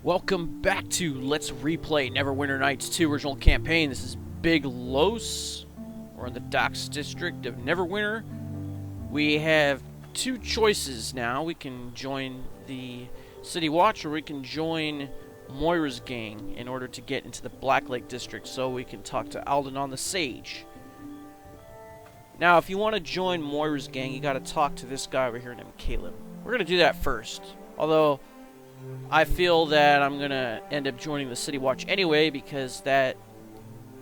Welcome back to Let's Replay Neverwinter Nights 2 original campaign. This is Big Los. We're in the Docks district of Neverwinter. We have two choices now. We can join the City Watch or we can join Moira's gang in order to get into the Blacklake district so we can talk to Leldon on the Sage. Now, if you want to join Moira's gang, you gotta talk to this guy over here named Caleb. We're gonna do that first. Although I feel that I'm going to end up joining the City Watch anyway because that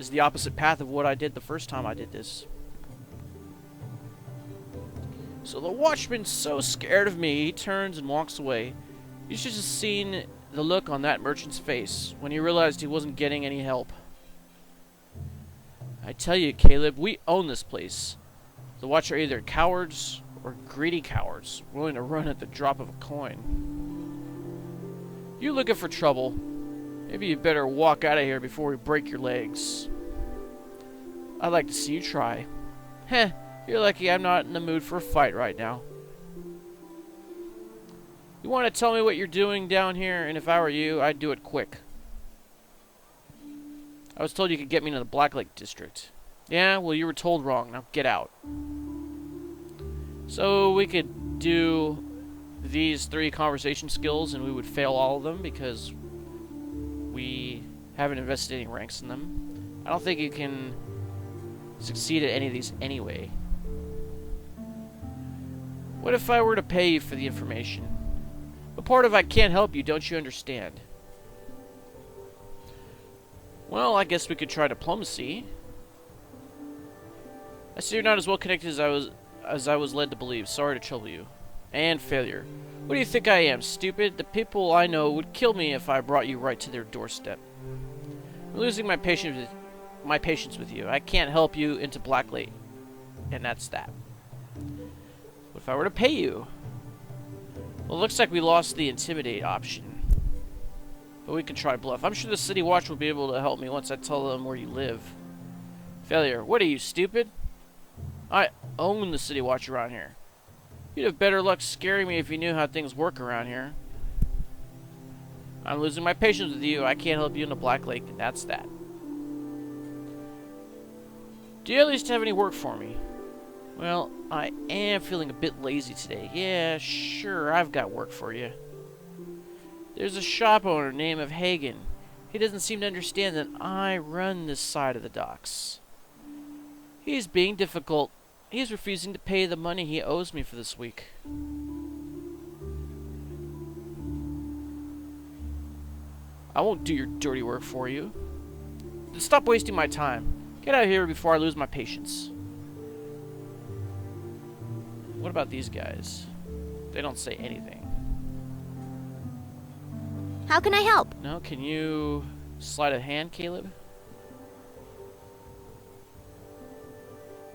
is the opposite path of what I did the first time I did this. So the Watchman's so scared of me, he turns and walks away. You should have seen the look on that merchant's face when he realized he wasn't getting any help. I tell you, Caleb, we own this place. The Watch are either cowards or greedy cowards, willing to run at the drop of a coin. You looking for trouble? Maybe you better walk out of here before we break your legs. I'd like to see you try. Heh, you're lucky I'm not in the mood for a fight right now. You want to tell me what you're doing down here, and if I were you, I'd do it quick. I was told you could get me into the Blacklake district. Yeah, well you were told wrong. Now get out. So we could do these 3 conversation skills and we would fail all of them because we haven't invested any ranks in them. I don't think you can succeed at any of these anyway. What if I were to pay you for the information? But part of I can't help you, don't you understand? Well, I guess we could try diplomacy. I see you're not as well connected as I was led to believe. Sorry to trouble you. And failure. What do you think I am, stupid? The people I know would kill me if I brought you right to their doorstep. I'm losing my patience with you. I can't help you into Blacklake. And that's that. What if I were to pay you? Well, it looks like we lost the intimidate option. But we can try bluff. I'm sure the City Watch will be able to help me once I tell them where you live. Failure. What are you, stupid? I own the City Watch around here. You'd have better luck scaring me if you knew how things work around here. I'm losing my patience with you. I can't help you into Blacklake, and that's that. Do you at least have any work for me? Well, I am feeling a bit lazy today. Yeah, sure, I've got work for you. There's a shop owner named Hagen. He doesn't seem to understand that I run this side of the docks. He's being difficult. He's refusing to pay the money he owes me for this week. I won't do your dirty work for you. Then stop wasting my time. Get out of here before I lose my patience. What about these guys? They don't say anything. How can I help? No, can you slide a hand, Caleb?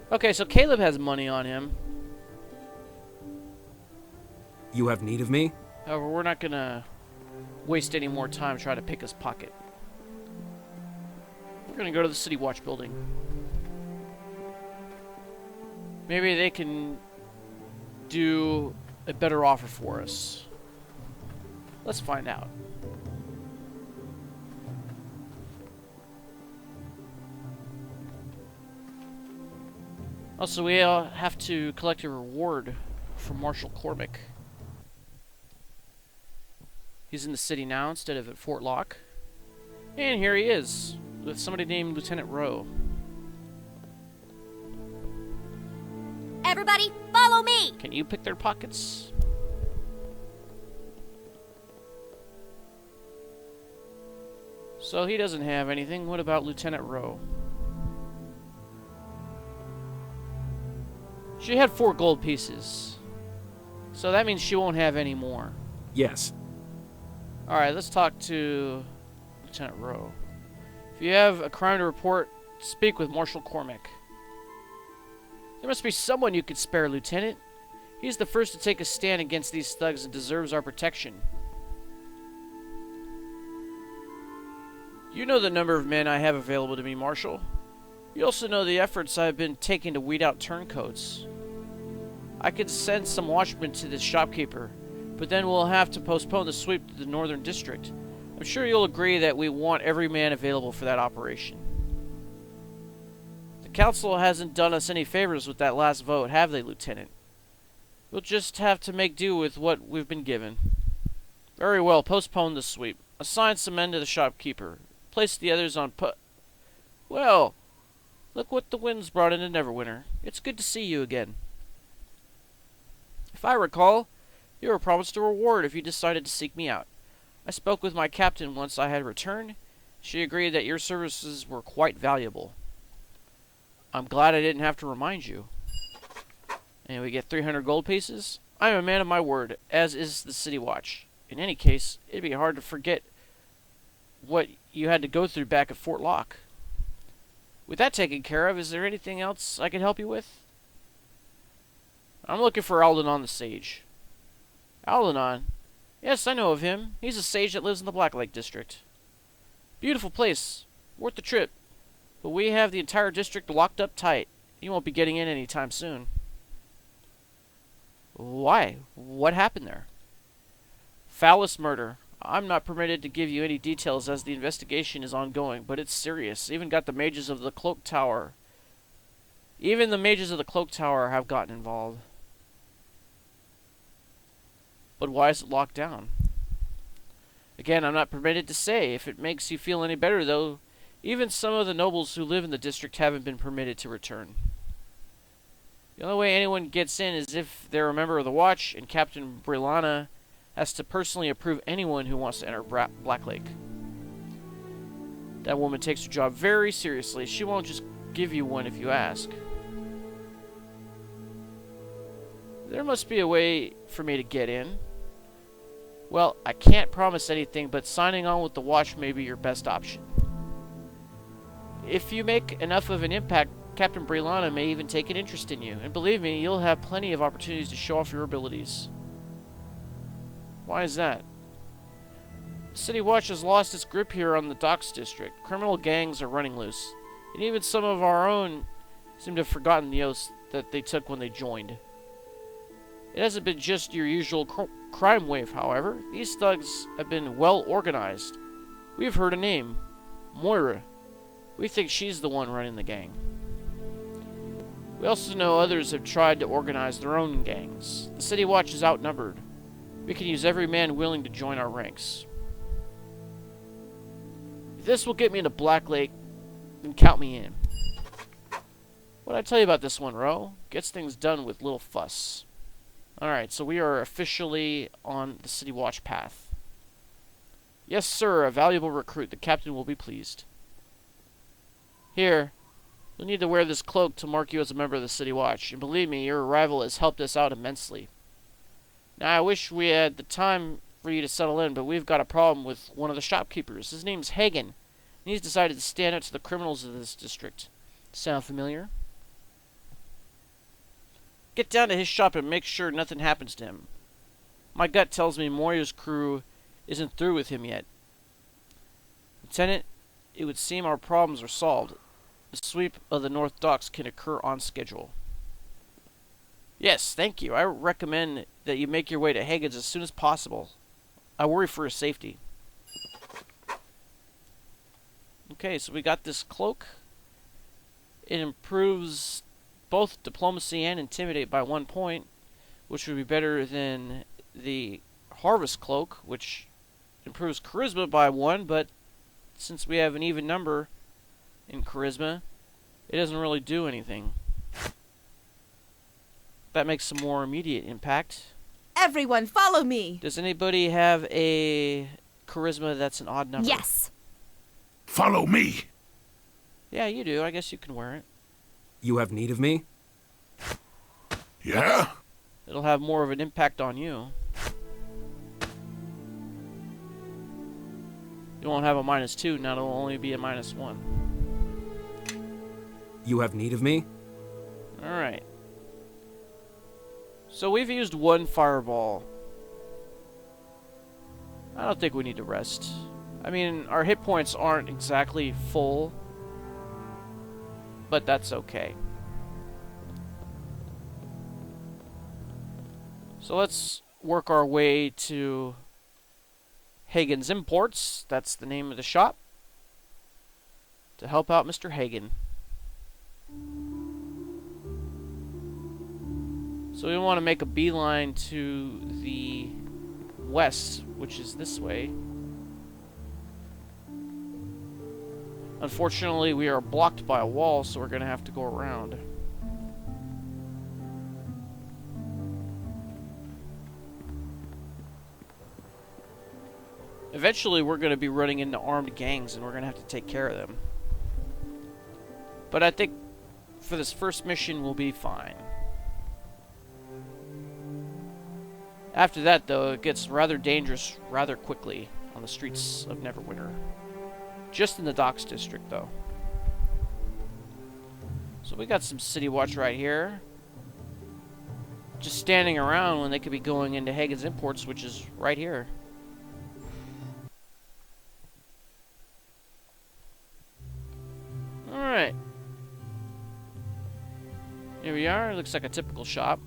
Okay, so Caleb has money on him. You have need of me? However, we're not gonna waste any more time trying to pick his pocket. We're gonna go to the City Watch building. Maybe they can do a better offer for us. Let's find out. Also, we have to collect a reward from Marshal Cormick. He's in the city now instead of at Fort Locke. And here he is, with somebody named Lieutenant Rowe. Everybody, follow me! Can you pick their pockets? So he doesn't have anything. What about Lieutenant Rowe? She had 4 gold pieces. So that means she won't have any more. Yes. Alright, let's talk to Lieutenant Rowe. If you have a crime to report, speak with Marshal Cormick. There must be someone you could spare, Lieutenant. He's the first to take a stand against these thugs and deserves our protection. You know the number of men I have available to me, Marshal. You also know the efforts I've been taking to weed out turncoats. I could send some watchmen to this shopkeeper, but then we'll have to postpone the sweep to the northern district. I'm sure you'll agree that we want every man available for that operation. The Council hasn't done us any favors with that last vote, have they, Lieutenant? We'll just have to make do with what we've been given. Very well, postpone the sweep. Assign some men to the shopkeeper. Place the others on Well, look what the wind's brought into Neverwinter. It's good to see you again. If I recall, you were promised a reward if you decided to seek me out. I spoke with my captain once I had returned. She agreed that your services were quite valuable. I'm glad I didn't have to remind you. And we get 300 gold pieces. I am a man of my word, as is the City Watch. In any case, it'd be hard to forget what you had to go through back at Fort Locke. With that taken care of, is there anything else I can help you with? I'm looking for Leldon the Sage. Leldon? Yes, I know of him. He's a sage that lives in the Blacklake district. Beautiful place. Worth the trip. But we have the entire district locked up tight. You won't be getting in anytime soon. Why? What happened there? Foulest murder. I'm not permitted to give you any details as the investigation is ongoing, but it's serious. Even the mages of the Cloak Tower have gotten involved. But why is it locked down? Again, I'm not permitted to say. If it makes you feel any better, though, even some of the nobles who live in the district haven't been permitted to return. The only way anyone gets in is if they're a member of the Watch, and Captain Brilana has to personally approve anyone who wants to enter Blacklake. That woman takes her job very seriously. She won't just give you one if you ask. There must be a way for me to get in. Well, I can't promise anything, but signing on with the Watch may be your best option. If you make enough of an impact, Captain Brilana may even take an interest in you. And believe me, you'll have plenty of opportunities to show off your abilities. Why is that? The City Watch has lost its grip here on the Docks District. Criminal gangs are running loose. And even some of our own seem to have forgotten the oaths that they took when they joined. It hasn't been just your usual crime wave, however. These thugs have been well organized. We've heard a name. Moira. We think she's the one running the gang. We also know others have tried to organize their own gangs. The City Watch is outnumbered. We can use every man willing to join our ranks. If this will get me into Blacklake, then count me in. What'd I tell you about this one, Ro? Gets things done with little fuss. Alright, so we are officially on the City Watch path. Yes, sir, a valuable recruit. The captain will be pleased. Here, you'll need to wear this cloak to mark you as a member of the City Watch. And believe me, your arrival has helped us out immensely. Now, I wish we had the time for you to settle in, but we've got a problem with one of the shopkeepers. His name's Hagen, and he's decided to stand up to the criminals of this district. Sound familiar? Get down to his shop and make sure nothing happens to him. My gut tells me Moira's crew isn't through with him yet. Lieutenant, it would seem our problems are solved. The sweep of the North Docks can occur on schedule. Yes, thank you. I recommend that you make your way to Hagen's as soon as possible. I worry for his safety. Okay, so we got this cloak. It improves both diplomacy and intimidate by 1 point, which would be better than the harvest cloak, which improves charisma by 1, but since we have an even number in charisma, it doesn't really do anything. That makes some more immediate impact. Everyone, follow me! Does anybody have a charisma that's an odd number? Yes. Follow me! Yeah, you do. I guess you can wear it. You have need of me? Yeah? It'll have more of an impact on you. You won't have a -2, now it'll only be a -1. You have need of me? Alright. So we've used 1 fireball. I don't think we need to rest. I mean, our hit points aren't exactly full, but that's okay. So let's work our way to Hagen's Imports, that's the name of the shop, to help out Mr. Hagen. So we want to make a beeline to the west, which is this way. Unfortunately, we are blocked by a wall, so we're going to have to go around. Eventually, we're going to be running into armed gangs, and we're going to have to take care of them. But I think for this first mission, we'll be fine. After that, though, it gets rather dangerous rather quickly on the streets of Neverwinter. Just in the Docks District, though. So we got some City Watch right here. Just standing around when they could be going into Hagen's Imports, which is right here. Alright. Here we are. Looks like a typical shop.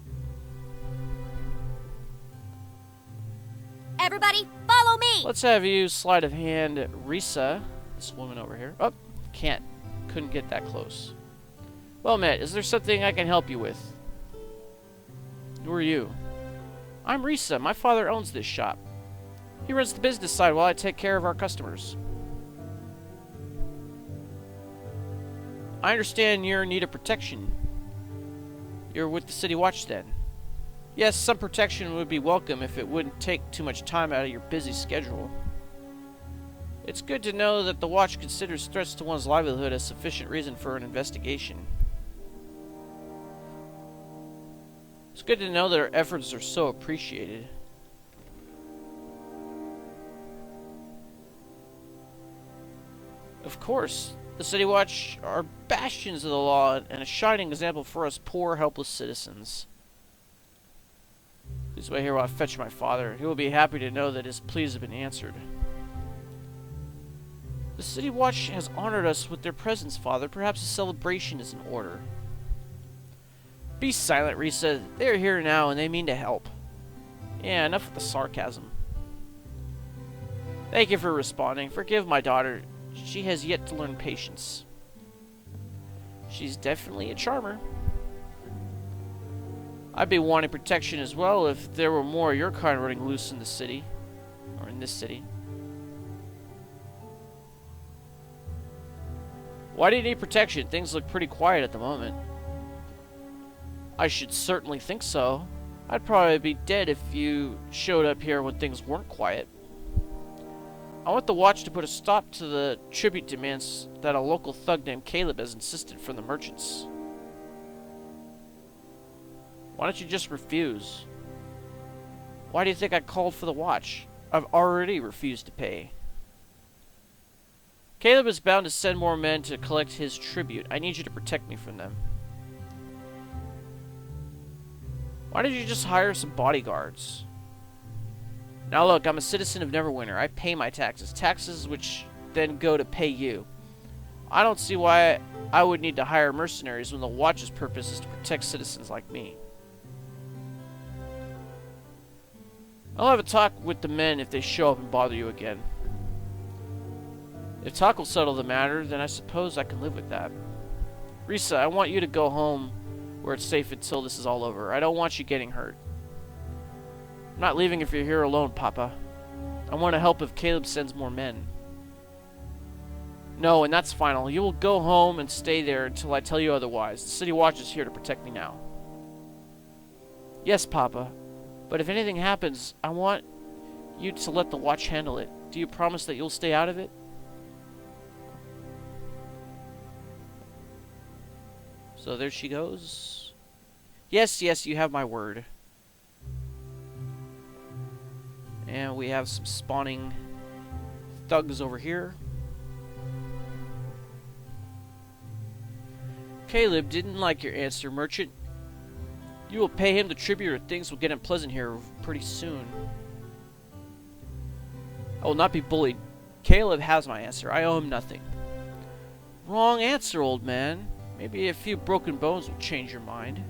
Everybody, follow me! Let's have you sleight of hand Risa, this woman over here. Oh, couldn't get that close. Well, Matt, is there something I can help you with? Who are you? I'm Risa. My father owns this shop. He runs the business side while I take care of our customers. I understand you're in need of protection. You're with the City Watch then? Yes, some protection would be welcome if it wouldn't take too much time out of your busy schedule. It's good to know that the Watch considers threats to one's livelihood a sufficient reason for an investigation. It's good to know that our efforts are so appreciated. Of course, the City Watch are bastions of the law and a shining example for us poor, helpless citizens. Please wait here while I fetch my father. He will be happy to know that his pleas have been answered. The City Watch has honored us with their presence, Father. Perhaps a celebration is in order. Be silent, Risa. They are here now and they mean to help. Yeah, enough with the sarcasm. Thank you for responding. Forgive my daughter. She has yet to learn patience. She's definitely a charmer. I'd be wanting protection as well if there were more of your kind running loose in the city. Or in this city. Why do you need protection? Things look pretty quiet at the moment. I should certainly think so. I'd probably be dead if you showed up here when things weren't quiet. I want the Watch to put a stop to the tribute demands that a local thug named Caleb has insisted from the merchants. Why don't you just refuse? Why do you think I called for the Watch? I've already refused to pay. Caleb is bound to send more men to collect his tribute. I need you to protect me from them. Why did you just hire some bodyguards? Now look, I'm a citizen of Neverwinter. I pay my taxes. Taxes which then go to pay you. I don't see why I would need to hire mercenaries when the Watch's purpose is to protect citizens like me. I'll have a talk with the men if they show up and bother you again. If talk will settle the matter, then I suppose I can live with that. Risa, I want you to go home where it's safe until this is all over. I don't want you getting hurt. I'm not leaving if you're here alone, Papa. I want to help if Caleb sends more men. No, and that's final. You will go home and stay there until I tell you otherwise. The City Watch is here to protect me now. Yes, Papa. But if anything happens, I want you to let the Watch handle it. Do you promise that you'll stay out of it? So there she goes. Yes, yes, you have my word. And we have some spawning thugs over here. Caleb didn't like your answer, merchant. You will pay him the tribute or things will get unpleasant here pretty soon. I will not be bullied. Caleb has my answer. I owe him nothing. Wrong answer, old man. Maybe a few broken bones will change your mind.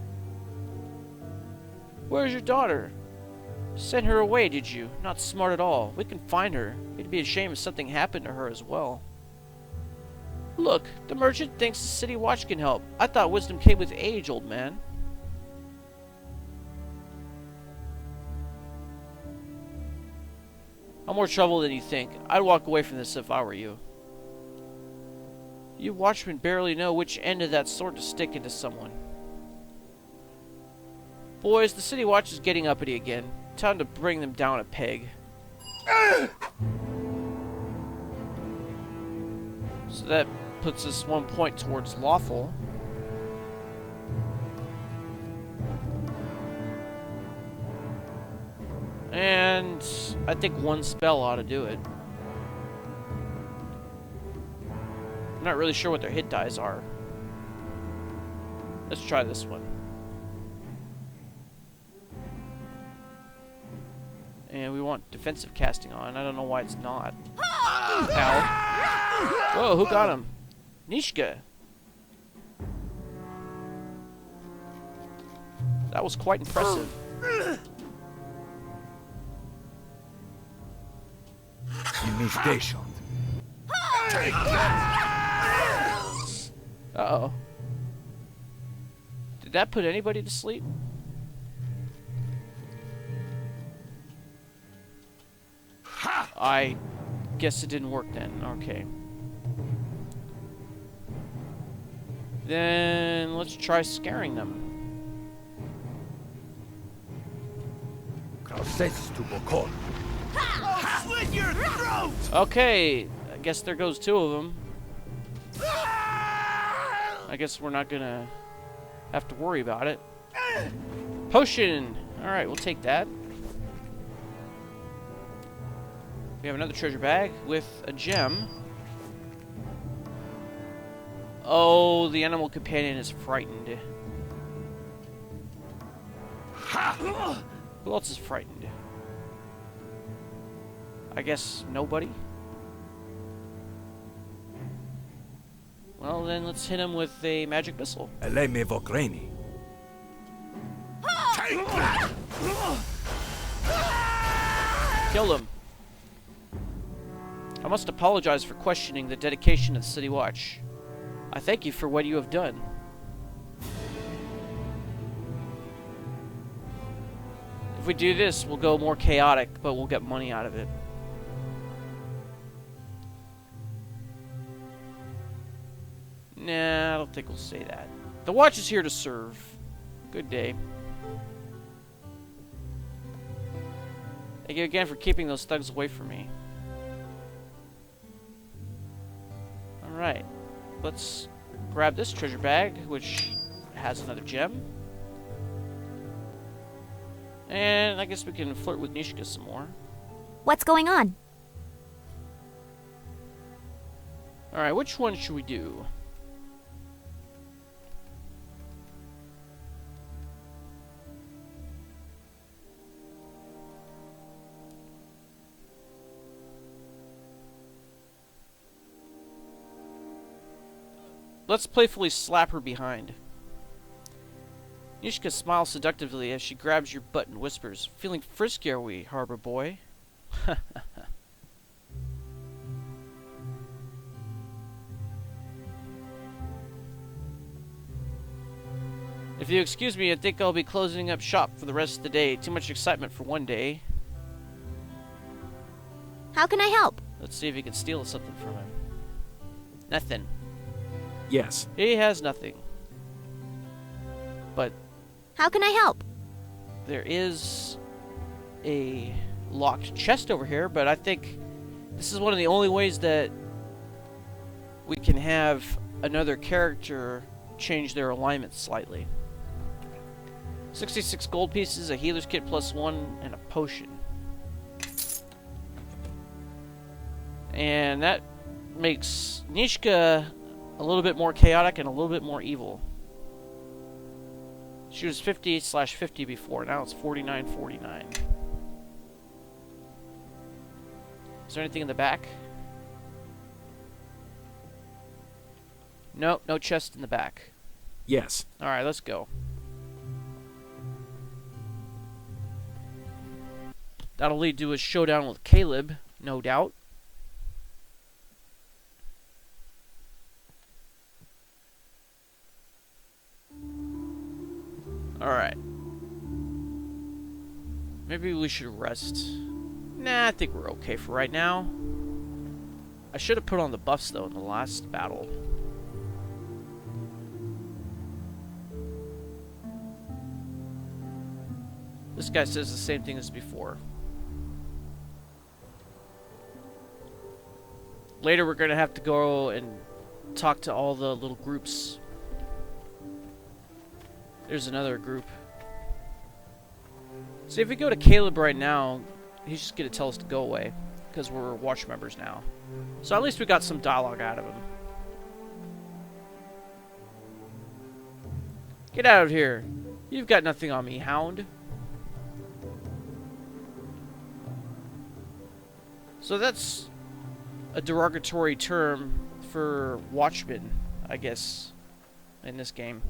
Where's your daughter? Sent her away, did you? Not smart at all. We can find her. It'd be a shame if something happened to her as well. Look, the merchant thinks the city watch can help. I thought wisdom came with age, old man. I'm more trouble than you think. I'd walk away from this if I were you. You watchmen barely know which end of that sword to stick into someone. Boys, the city watch is getting uppity again. Time to bring them down a peg. So that puts us 1 point towards lawful. And I think one spell ought to do it. I'm not really sure what their hit dice are. Let's try this one. And we want defensive casting on. I don't know why it's not. Ow. Whoa, who got him? Nishka. That was quite impressive. Initiation. Uh-oh. Did that put anybody to sleep? I guess it didn't work then. Okay. Then let's try scaring them. I'll slit your throat! Okay, I guess there goes two of them. I guess we're not gonna have to worry about it. Potion! Alright, we'll take that. We have another treasure bag with a gem. Oh, the animal companion is frightened. Who else is frightened? I guess nobody? Well, then let's hit him with a magic missile. Take that! Kill him. I must apologize for questioning the dedication of the City Watch. I thank you for what you have done. If we do this, we'll go more chaotic, but we'll get money out of it. Nah, I don't think we'll say that. The Watch is here to serve. Good day. Thank you again for keeping those thugs away from me. Alright. Let's grab this treasure bag, which has another gem. And I guess we can flirt with Nishka some more. What's going on? Alright, which one should we do? Let's playfully slap her behind. Nishka smiles seductively as she grabs your butt and whispers, "Feeling frisky, are we, harbor boy?" If you excuse me, I think I'll be closing up shop for the rest of the day. Too much excitement for one day. How can I help? Let's see if he can steal something from him. Nothing. Yes. He has nothing. But How can I help? there is a locked chest over here, but I think this is one of the only ways that we can have another character change their alignment slightly. 66 gold pieces, a healer's kit +1, and a potion. And that makes Nishka a little bit more chaotic and a little bit more evil. She was 50/50 before, now it's 49/49. Is there anything in the back? Nope, no chest in the back. Yes. Alright, let's go. That'll lead to a showdown with Caleb, no doubt. Alright. Maybe we should rest. Nah, I think we're okay for right now. I should have put on the buffs, though, in the last battle. This guy says the same thing as before. Later, we're going to have to go and talk to all the little groups. There's another group. See, if we go to Caleb right now, he's just going to tell us to go away. Because we're watch members now. So at least we got some dialogue out of him. Get out of here. You've got nothing on me, hound. So that's a derogatory term for watchmen, I guess, in this game.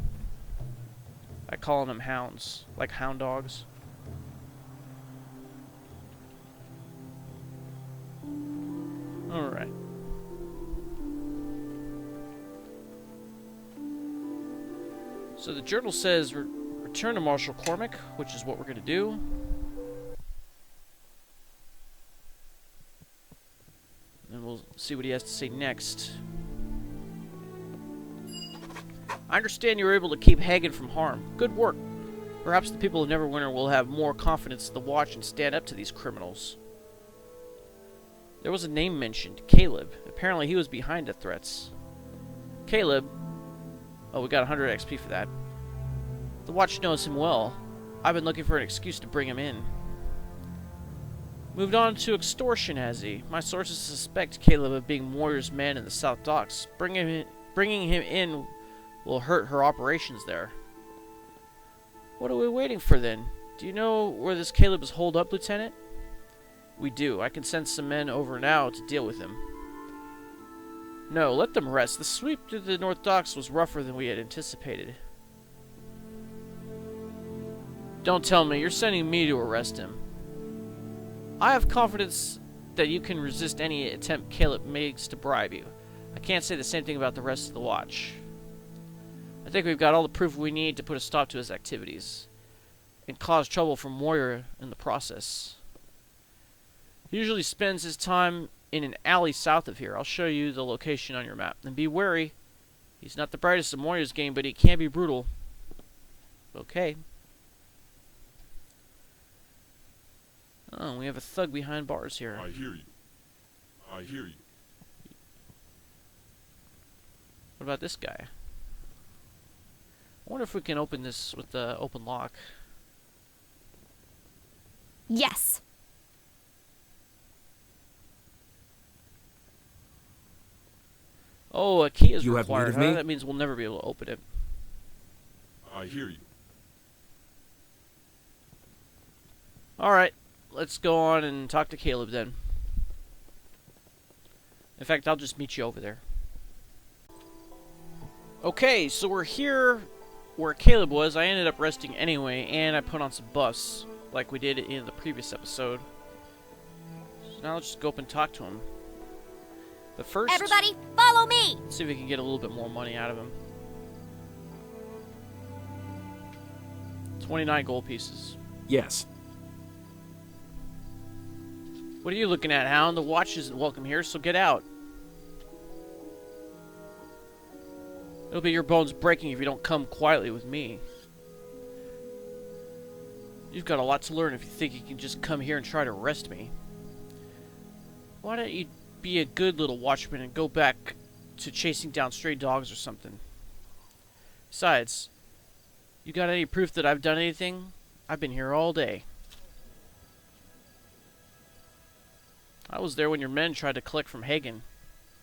I call them hounds, like hound dogs. Alright. So the journal says return to Marshal Cormick, which is what we're going to do. And we'll see what he has to say next. I understand you were able to keep Hagen from harm. Good work. Perhaps the people of Neverwinter will have more confidence in the Watch and stand up to these criminals. There was a name mentioned, Caleb. Apparently he was behind the threats. Caleb? Oh, we got 100 XP for that. The Watch knows him well. I've been looking for an excuse to bring him in. Moved on to extortion, has he? My sources suspect Caleb of being Moira's man in the South Docks. Bringing him in will hurt her operations there. What are we waiting for then? Do you know where this Caleb is holed up, Lieutenant? We do. I can send some men over now to deal with him. No, let them rest. The sweep through the North Docks was rougher than we had anticipated. Don't tell me. You're sending me to arrest him. I have confidence that you can resist any attempt Caleb makes to bribe you. I can't say the same thing about the rest of the Watch. I think we've got all the proof we need to put a stop to his activities. And cause trouble for Moira in the process. He usually spends his time in an alley south of here. I'll show you the location on your map. And be wary. He's not the brightest of Moira's game, but he can be brutal. Okay. Oh, we have a thug behind bars here. I hear you. I hear you. What about this guy? I wonder if we can open this with the open lock. Yes. Oh, a key is You have need required. of Huh? me? That means we'll never be able to open it. I hear you. Alright, let's go on and talk to Caleb then. In fact, I'll just meet you over there. Okay, so we're here where Caleb was. I ended up resting anyway, and I put on some buffs, like we did in the previous episode. So now let's just go up and talk to him. But first, Everybody, follow me! let's see if we can get a little bit more money out of him. 29 gold pieces. Yes. What are you looking at, Hound? The Watch isn't welcome here, so get out. It'll be your bones breaking if you don't come quietly with me. You've got a lot to learn if you think you can just come here and try to arrest me. Why don't you be a good little watchman and go back to chasing down stray dogs or something? Besides, you got any proof that I've done anything? I've been here all day. I was there when your men tried to collect from Hagen.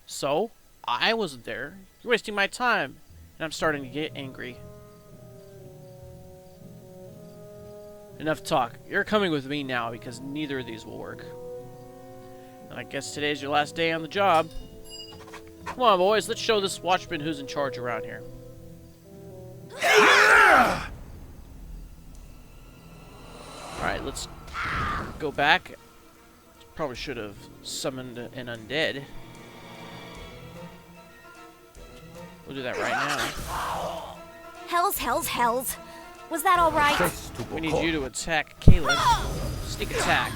So? I wasn't there. You're wasting my time. And I'm starting to get angry. Enough talk. You're coming with me now because neither of these will work. And I guess today's your last day on the job. Come on, boys. Let's show this watchman who's in charge around here. Alright, let's go back. Probably should have summoned an undead. We'll do that right now. Hells. Was that all right? Face to We need Bokor. you to attack Caleb. Sneak attack.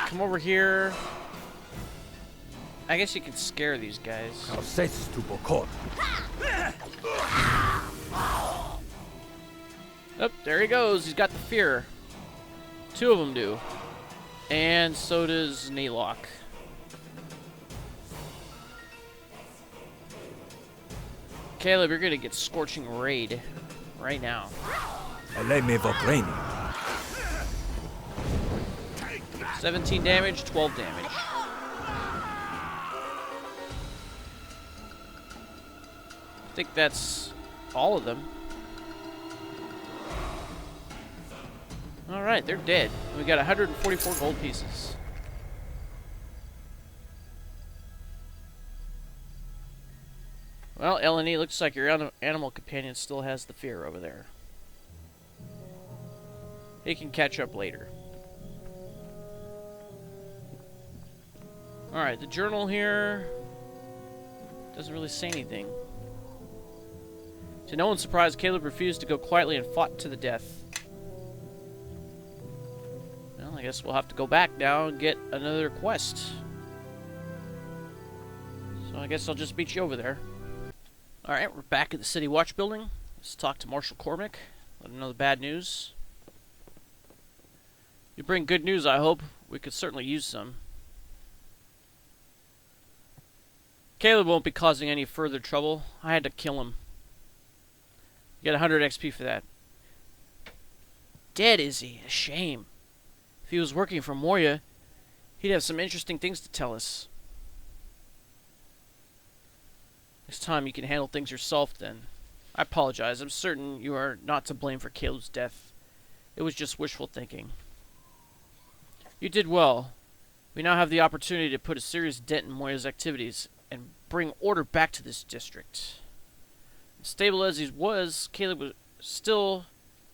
Come over here. I guess you can scare these guys. Face to Bokor. Oh, there he goes. He's got the fear. 2 of them do. And so does Naylock. Caleb, you're gonna get Scorching Raid right now. Eleme Vobreni. 17 damage, 12 damage. I think that's all of them. Alright, they're dead. We got 144 gold pieces. Well, Eleni, looks like your animal companion still has the fear over there. He can catch up later. Alright, the journal here doesn't really say anything. To no one's surprise, Caleb refused to go quietly and fought to the death. Well, I guess we'll have to go back now and get another quest. So I guess I'll just meet you over there. Alright, we're back at the City Watch building. Let's talk to Marshal Cormick. Let him know the bad news. You bring good news, I hope. We could certainly use some. Caleb won't be causing any further trouble. I had to kill him. You get 100 XP for that. Dead, is he? A shame. If he was working for Moya, he'd have some interesting things to tell us. Next time you can handle things yourself, then. I apologize. I'm certain you are not to blame for Caleb's death. It was just wishful thinking. You did well. We now have the opportunity to put a serious dent in Moya's activities and bring order back to this district. Stable as he was, Caleb still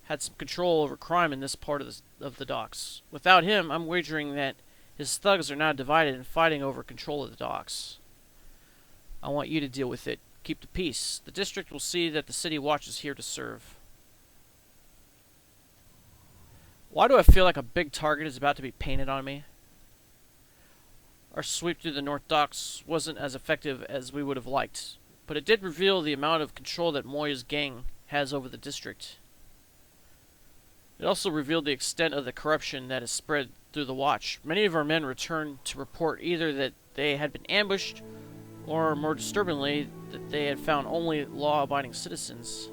had some control over crime in this part of the docks. Without him, I'm wagering that his thugs are now divided and fighting over control of the docks. I want you to deal with it. Keep the peace. The district will see that the City Watch is here to serve. Why do I feel like a big target is about to be painted on me? Our sweep through the North Docks wasn't as effective as we would have liked, but it did reveal the amount of control that Moya's gang has over the district. It also revealed the extent of the corruption that has spread through the Watch. Many of our men returned to report either that they had been ambushed, or more disturbingly, that they had found only law-abiding citizens.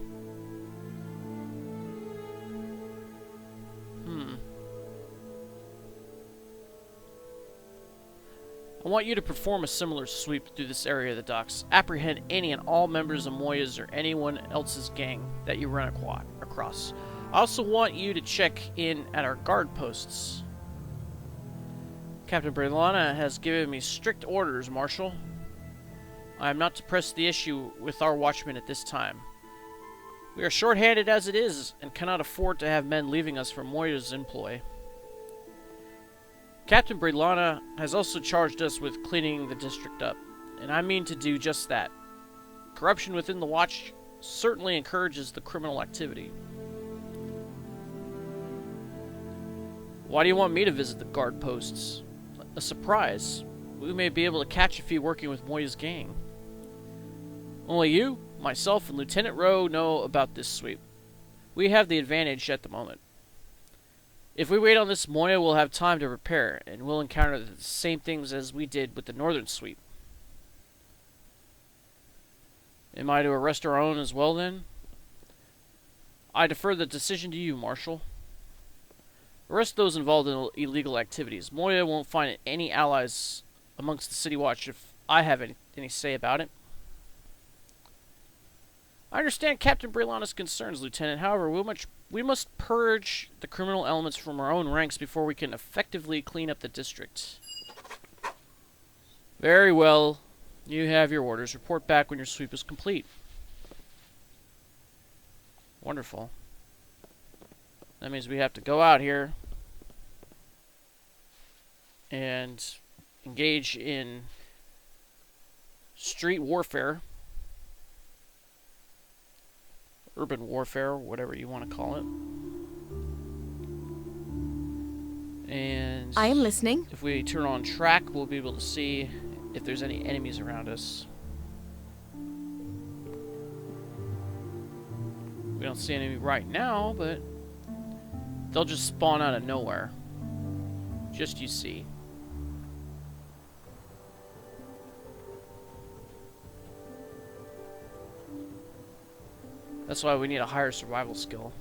I want you to perform a similar sweep through this area of the docks. Apprehend any and all members of Moya's or anyone else's gang that you run across. I also want you to check in at our guard posts. Captain Brelana has given me strict orders, Marshal. I am not to press the issue with our watchmen at this time. We are short-handed as it is, and cannot afford to have men leaving us for Moya's employ. Captain Brelana has also charged us with cleaning the district up, and I mean to do just that. Corruption within the Watch certainly encourages the criminal activity. Why do you want me to visit the guard posts? A surprise. We may be able to catch a few working with Moya's gang. Only you, myself, and Lieutenant Rowe know about this sweep. We have the advantage at the moment. If we wait on this, Moya will have time to prepare, and we'll encounter the same things as we did with the northern sweep. Am I to arrest our own as well, then? I defer the decision to you, Marshal. Arrest those involved in illegal activities. Moya won't find any allies amongst the City Watch if I have any say about it. I understand Captain Brelana's concerns, Lieutenant. However, we must purge the criminal elements from our own ranks before we can effectively clean up the district. Very well. You have your orders. Report back when your sweep is complete. Wonderful. That means we have to go out here and engage in street warfare, urban warfare, whatever you want to call it. And I am listening. if we turn on track, we'll be able to see if there's any enemies around us. We don't see any right now, but they'll just spawn out of nowhere. Just you see. That's why we need a higher survival skill.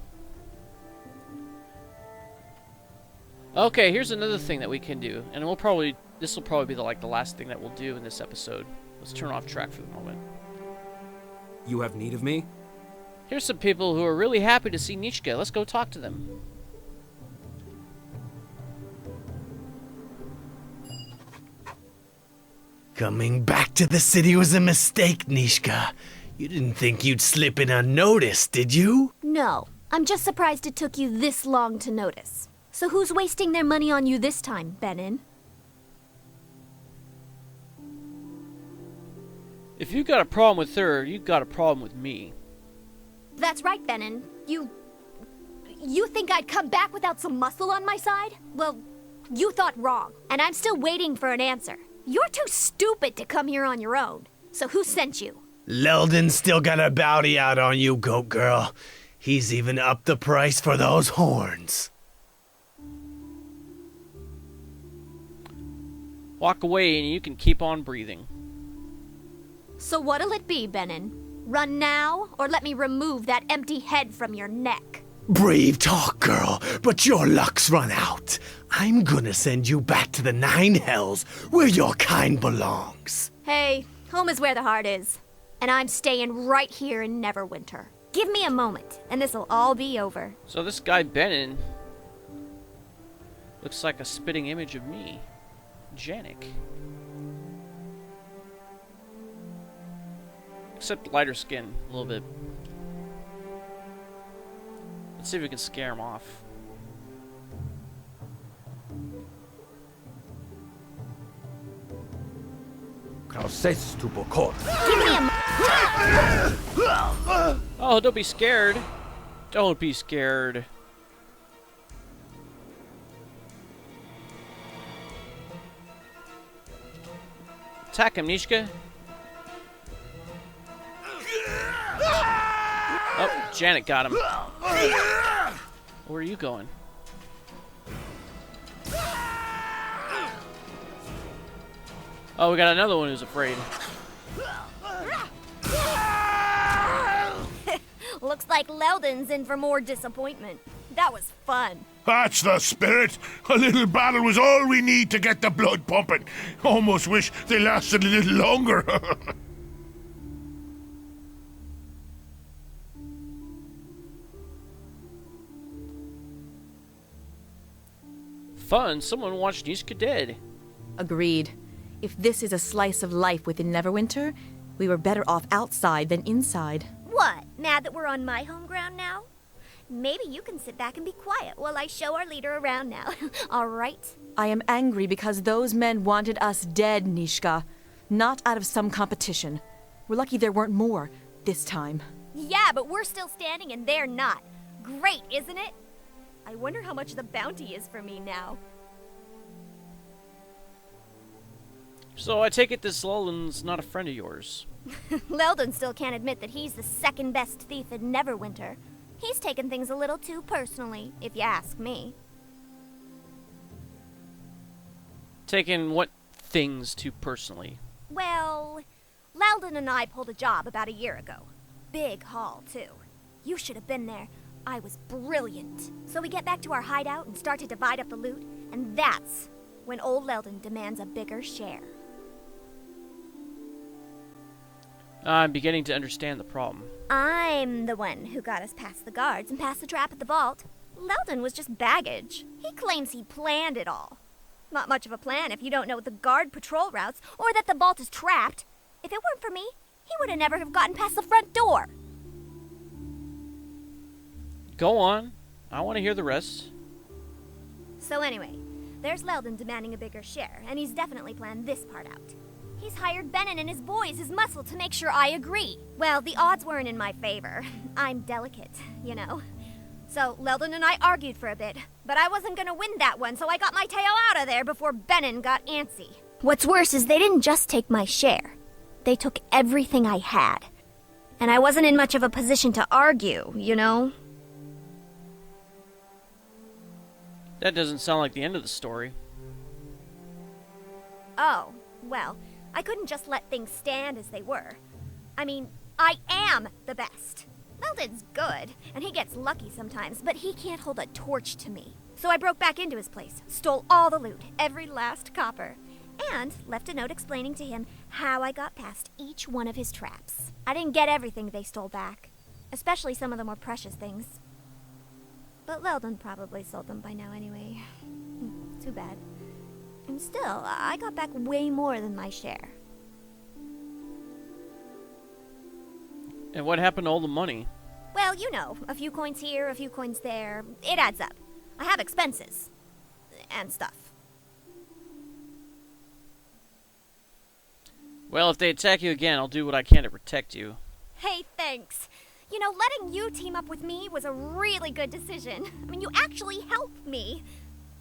Okay, here's another thing that we can do, and this will probably be the last thing that we'll do in this episode. Let's turn off track for the moment. You have need of me? Here's some people who are really happy to see Nishka. Let's go talk to them. Coming back to the city was a mistake, Nishka. You didn't think you'd slip in unnoticed, did you? No, I'm just surprised it took you this long to notice. So who's wasting their money on you this time, Bennon? If you got a problem with her, you got a problem with me. That's right, Bennon. You think I'd come back without some muscle on my side? Well, you thought wrong, and I'm still waiting for an answer. You're too stupid to come here on your own. So who sent you? Leldon's still got a bounty out on you, goat girl. He's even upped the price for those horns. Walk away and you can keep on breathing. So what'll it be, Bennon? Run now, or let me remove that empty head from your neck? Brave talk, girl, but your luck's run out. I'm gonna send you back to the Nine Hells, where your kind belongs. Hey, home is where the heart is. And I'm staying right here in Neverwinter. Give me a moment, and this'll all be over. So this guy Bennon looks like a spitting image of me, Janik. Except lighter skin, a little bit. Let's see if we can scare him off. Process to Bokor. Give me a Oh, don't be scared. Don't be scared. Attack him, Nishka. Oh, Janet got him. Where are you going? Oh, we got another one who's afraid. Looks like Leldon's in for more disappointment. That was fun. That's the spirit. A little battle was all we need to get the blood pumping. Almost wish they lasted a little longer. Fun, someone watched Nishka dead. Agreed. If this is a slice of life within Neverwinter, we were better off outside than inside. What? Mad that we're on my home ground now? Maybe you can sit back and be quiet while I show our leader around now. All right? I am angry because those men wanted us dead, Nishka. Not out of some competition. We're lucky there weren't more this time. Yeah, but we're still standing and they're not. Great, isn't it? I wonder how much the bounty is for me now. So I take it this Leldon's not a friend of yours. Leldon still can't admit that he's the second best thief in Neverwinter. He's taken things a little too personally, if you ask me. Taking what things too personally? Well, Leldon and I pulled a job about a year ago. Big haul, too. You should have been there. I was brilliant. So we get back to our hideout and start to divide up the loot, and that's when old Leldon demands a bigger share. I'm beginning to understand the problem. I'm the one who got us past the guards and past the trap at the vault. Leldon was just baggage. He claims he planned it all. Not much of a plan if you don't know the guard patrol routes or that the vault is trapped. If it weren't for me, he would have never have gotten past the front door. Go on. I want to hear the rest. So anyway, there's Leldon demanding a bigger share, and he's definitely planned this part out. He's hired Bennon and his boys, his muscle, to make sure I agree. Well, the odds weren't in my favor. I'm delicate, you know. So Leldon and I argued for a bit, but I wasn't gonna win that one, so I got my tail out of there before Bennon got antsy. What's worse is they didn't just take my share. They took everything I had. And I wasn't in much of a position to argue, you know? That doesn't sound like the end of the story. Oh, well, I couldn't just let things stand as they were. I mean, I am the best. Leldon's good, and he gets lucky sometimes, but he can't hold a torch to me. So I broke back into his place, stole all the loot, every last copper, and left a note explaining to him how I got past each one of his traps. I didn't get everything they stole back, especially some of the more precious things. But Leldon probably sold them by now anyway. Too bad. And still, I got back way more than my share. And what happened to all the money? Well, you know, a few coins here, a few coins there. It adds up. I have expenses. And stuff. Well, if they attack you again, I'll do what I can to protect you. Hey, thanks. You know, letting you team up with me was a really good decision. I mean, you actually helped me.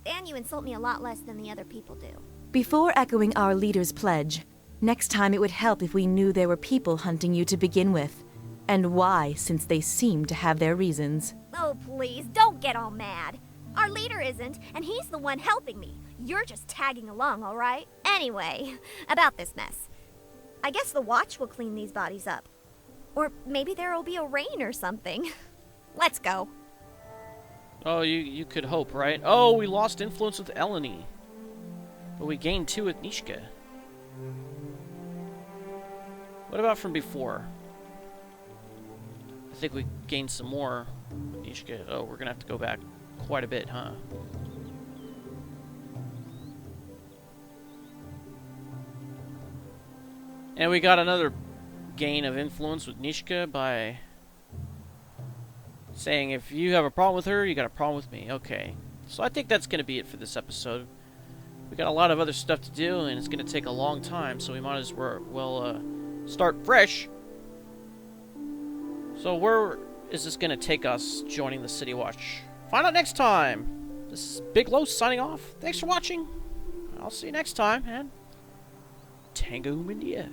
And you insult me a lot less than the other people do. Before echoing our leader's pledge, next time it would help if we knew there were people hunting you to begin with. And why, since they seem to have their reasons. Oh, please, don't get all mad. Our leader isn't, and he's the one helping me. You're just tagging along, all right? Anyway, about this mess. I guess the watch will clean these bodies up. Or maybe there'll be a rain or something. Let's go. Oh, you could hope, right? Oh, we lost influence with Eleni. But we gained 2 with Nishka. What about from before? I think we gained some more with Nishka. Oh, we're gonna have to go back quite a bit, huh? And we got another gain of influence with Nishka by saying if you have a problem with her, you got a problem with me. Okay. So I think that's going to be it for this episode. We got a lot of other stuff to do, and it's going to take a long time, so we might as well start fresh. So where is this going to take us joining the City Watch? Find out next time. This is Big Low signing off. Thanks for watching. I'll see you next time, and Tango India.